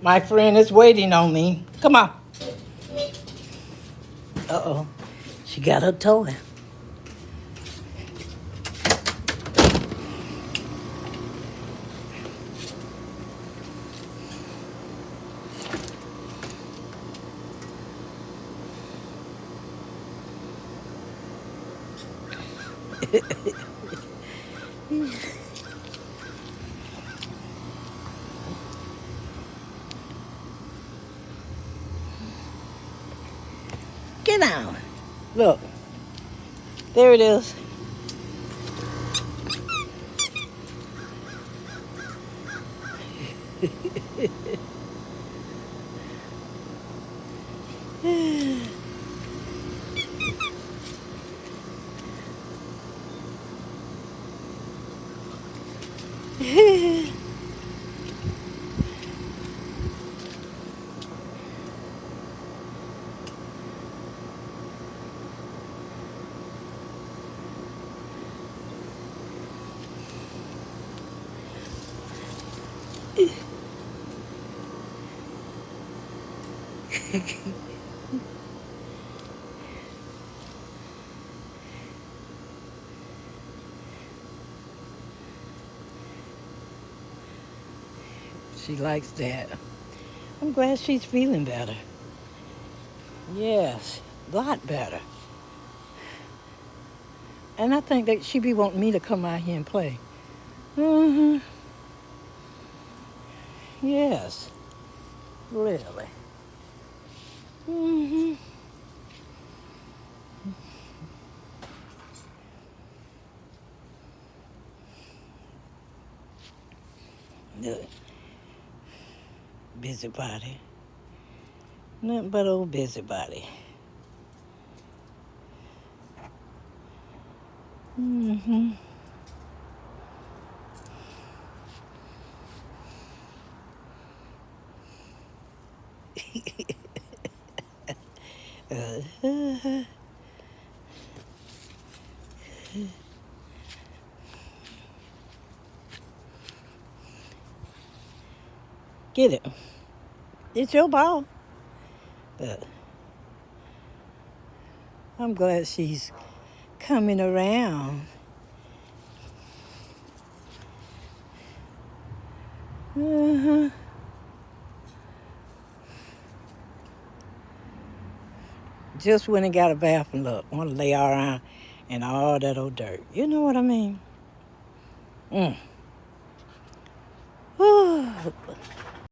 My friend is waiting on me. Come on. Uh-oh. She got her toy. Get down. Look. There it is. She likes that. I'm glad she's feeling better. Yes, a lot better. And I think that she be wanting me to come out here and play. Mm-hmm. Yes. Really. Mm-hmm. Look. Busybody. Nothing but old busybody. Mm-hmm. Get it. It's your ball. But I'm glad she's coming around. Uh-huh. Just went and got a bath and look, want to lay all around and all that old dirt. You know what I mean? Mm.